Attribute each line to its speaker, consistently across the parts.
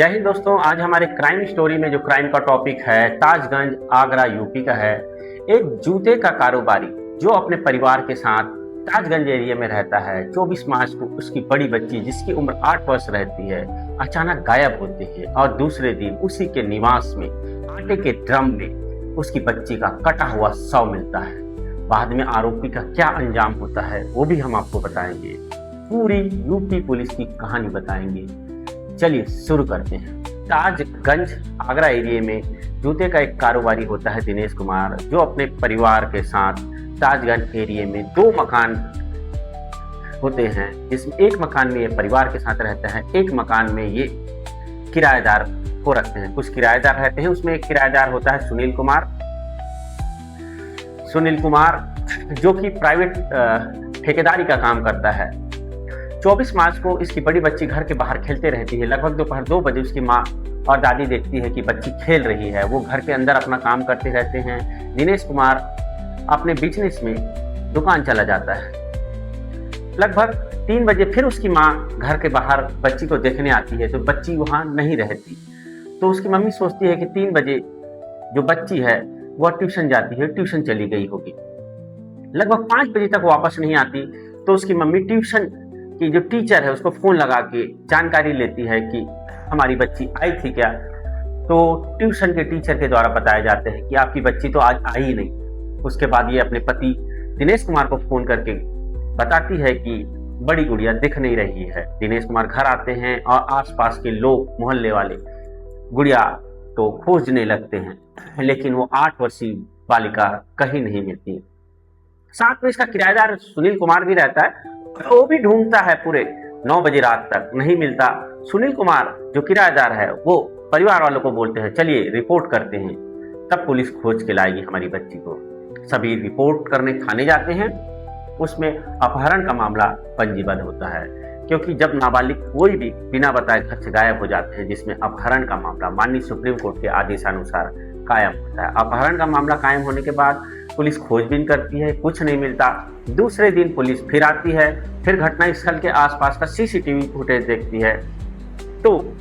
Speaker 1: जय हिंद दोस्तों। आज हमारे क्राइम स्टोरी में जो क्राइम का टॉपिक है ताजगंज आगरा यूपी का है। एक जूते का कारोबारी जो अपने परिवार के साथ ताजगंज एरिया में रहता है, 24 मार्च को उसकी बड़ी बच्ची जिसकी उम्र 8 वर्ष रहती है अचानक गायब होती है और दूसरे दिन उसी के निवास में आटे के ड्रम में उसकी बच्ची का कटा हुआ शव मिलता है। बाद में आरोपी का क्या अंजाम होता है वो भी हम आपको बताएंगे। पूरी यूपी पुलिस की कहानी बताएंगे। चलिए शुरू करते हैं। ताजगंज आगरा एरिया में जूते का एक कारोबारी होता है दिनेश कुमार, जो अपने परिवार के साथ ताजगंज एरिया में 2 मकान होते हैं, जिसमें एक मकान में ये परिवार के साथ रहता है, एक मकान में ये किराएदार को रखते हैं। कुछ किराएदार रहते हैं, उसमें एक किराएदार होता है सुनील कुमार जो कि प्राइवेट ठेकेदारी का काम करता है। 24 मार्च को इसकी बड़ी बच्ची घर के बाहर खेलते रहती है। लगभग दोपहर 2 बजे उसकी माँ और दादी देखती है कि बच्ची खेल रही है। वो घर के अंदर अपना काम करते रहते हैं। दिनेश कुमार अपने बिजनेस में दुकान चला जाता है। लगभग 3 बजे फिर उसकी माँ घर के बाहर बच्ची को देखने आती है, तो बच्ची वहाँ नहीं रहती। तो उसकी मम्मी सोचती है कि 3 बजे जो बच्ची है वह ट्यूशन जाती है, ट्यूशन चली गई होगी। लगभग 5 बजे तक वापस नहीं आती, तो उसकी मम्मी ट्यूशन कि जो टीचर है उसको फोन लगा के जानकारी लेती है कि हमारी बच्ची आई थी क्या। तो ट्यूशन के टीचर के द्वारा बताया जाता है कि आपकी बच्ची तो आज आई ही नहीं। उसके बाद ये अपने पति दिनेश कुमार को फोन करके बताती है कि बड़ी गुड़िया दिख नहीं रही है। दिनेश कुमार घर आते हैं और आसपास के लोग, मोहल्ले वाले गुड़िया तो खोजने लगते हैं, लेकिन वो 8 वर्षीय बालिका कहीं नहीं मिलती। साथ में इसका किराएदार सुनील कुमार भी रहता है, वो भी ढूंढता है पूरे 9 बजे रात तक, नहीं मिलता। सुनील कुमार जो किराएदार है वो परिवार वालों को बोलते हैं चलिए रिपोर्ट करते हैं, तब पुलिस खोज के लाएगी हमारी बच्ची को। सभी रिपोर्ट करने थाने जाते हैं। उसमें अपहरण का मामला पंजीबद्ध होता है, क्योंकि जब नाबालिग कोई भी बिना बताए घर से गायब हो जाते हैं, जिसमें अपहरण का मामला माननीय सुप्रीम कोर्ट के आदेशानुसार कायम होता है। अपहरण का मामला कायम होने के बाद पुलिस खोजबीन करती है, कुछ नहीं मिलता। दूसरे दिन पुलिस फिर आती है, फिर घटनास्थल के आसपास का सीसीटीवी फुटेज देखती है, तो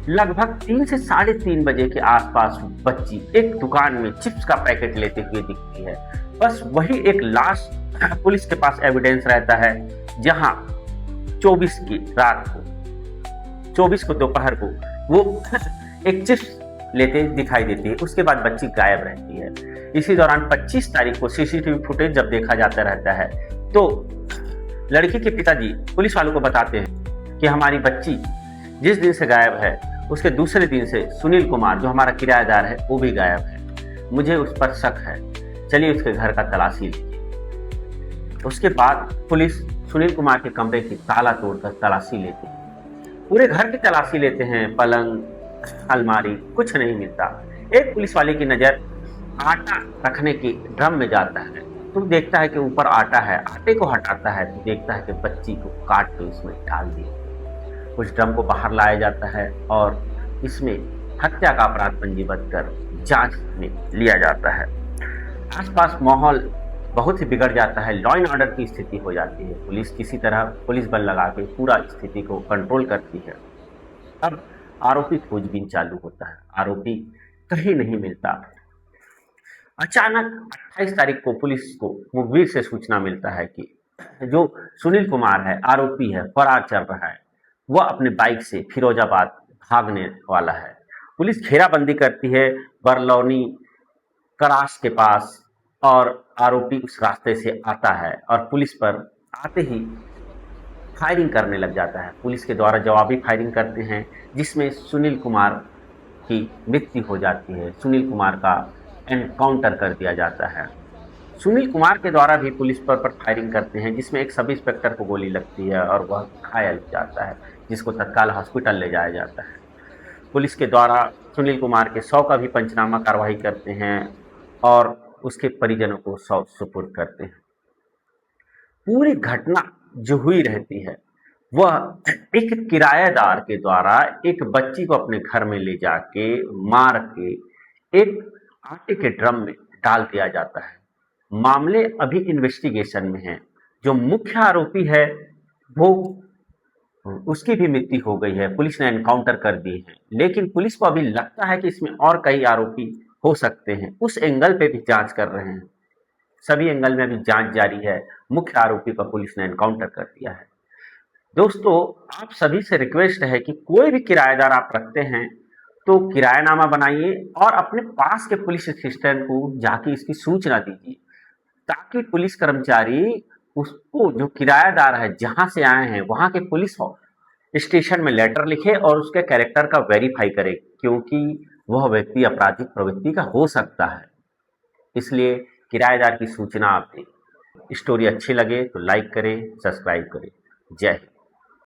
Speaker 1: लगभग 3 से 3:30 बजे के आसपास बच्ची एक दुकान में चिप्स का पैकेट लेते हुए दिखती है। बस वही एक लाश पुलिस के पास एविडेंस रहता है, जहां 24 की रात को, 24 को दोपहर को वो एक चिप्स लेते दिखाई देती है। उसके बाद बच्ची गायब रहती है। इसी दौरान 25 तारीख को सीसीटीवी फुटेज जब देखा जाता रहता है, तो लड़की के पिताजी पुलिस वालों को बताते हैं कि हमारी बच्ची जिस दिन से गायब है उसके दूसरे दिन से सुनील कुमार जो हमारा किराएदार है वो भी गायब है। मुझे उस पर शक है, चलिए उसके घर का तलाशी लीजिए। उसके बाद पुलिस सुनील कुमार के कमरे की ताला तोड़कर तलाशी लेती है। पूरे घर की तलाशी लेते हैं, पलंग, अलमारी, कुछ नहीं मिलता। एक पुलिस वाले की नजर आटा रखने के ड्रम में जाता है, तो देखता है कि ऊपर आटा है। आटे को हटाता है तो देखता है कि बच्ची को काट के उसमें डाल दिया। उस ड्रम को बाहर लाया जाता है और इसमें हत्या का अपराध पंजीबद्ध कर जांच में लिया जाता है। आसपास माहौल बहुत ही बिगड़ जाता है, लॉ एंड ऑर्डर की स्थिति हो जाती है। पुलिस किसी तरह पुलिस बल लगा के पूरा स्थिति को कंट्रोल करती है। अब आरोपी खोजबीन चालू होता है, आरोपी कहीं नहीं मिलता। अचानक 28 तारीख को पुलिस को मुखबिर से सूचना मिलता है कि जो सुनील कुमार है, आरोपी है, फरार चल रहा है। वह अपने बाइक से फिरोजाबाद भागने वाला है। पुलिस घेराबंदी करती है बरलौनी करास के पास, और आरोपी उस रास्ते से आता है और पुलिस पर आते ही फायरिंग करने लग जाता है। पुलिस के द्वारा जवाबी फायरिंग करते हैं, जिसमें सुनील कुमार की मृत्यु हो जाती है। सुनील कुमार का एनकाउंटर कर दिया जाता है। सुनील कुमार के द्वारा भी पुलिस पर फायरिंग करते हैं, जिसमें एक सब इंस्पेक्टर को गोली लगती है और वह घायल हो जाता है, जिसको तत्काल हॉस्पिटल ले जाया जाता है। पुलिस के द्वारा सुनील कुमार के शव का भी पंचनामा कार्रवाई करते हैं और उसके परिजनों को शव सुपुर्द करते हैं। पूरी घटना जो हुई रहती है वह एक किराएदार के द्वारा एक बच्ची को अपने घर में ले जाके मार के एक आटे के ड्रम में डाल दिया जाता है। मामले अभी इन्वेस्टिगेशन में है। जो मुख्य आरोपी है वो उसकी भी मृत्यु हो गई है, पुलिस ने एनकाउंटर कर दी है। लेकिन पुलिस को अभी लगता है कि इसमें और कई आरोपी हो सकते हैं, उस एंगल पे भी जांच कर रहे हैं। सभी एंगल में अभी जांच जारी है। मुख्य आरोपी का पुलिस ने एनकाउंटर कर दिया है। दोस्तों, आप सभी से रिक्वेस्ट है कि कोई भी किराएदार आप रखते हैं तो किरायानामा बनाइए और अपने पास के पुलिस स्टेशन को जाके इसकी सूचना दीजिए, ताकि पुलिस कर्मचारी उसको, जो किरायादार है जहां से आए हैं वहां के पुलिस स्टेशन में लेटर लिखे और उसके कैरेक्टर का वेरीफाई करे, क्योंकि वह व्यक्ति आपराधिक प्रवृत्ति का हो सकता है। इसलिए किराएदार की सूचना आप दें। स्टोरी अच्छी लगे तो लाइक करें, सब्सक्राइब करें। जय हिंद।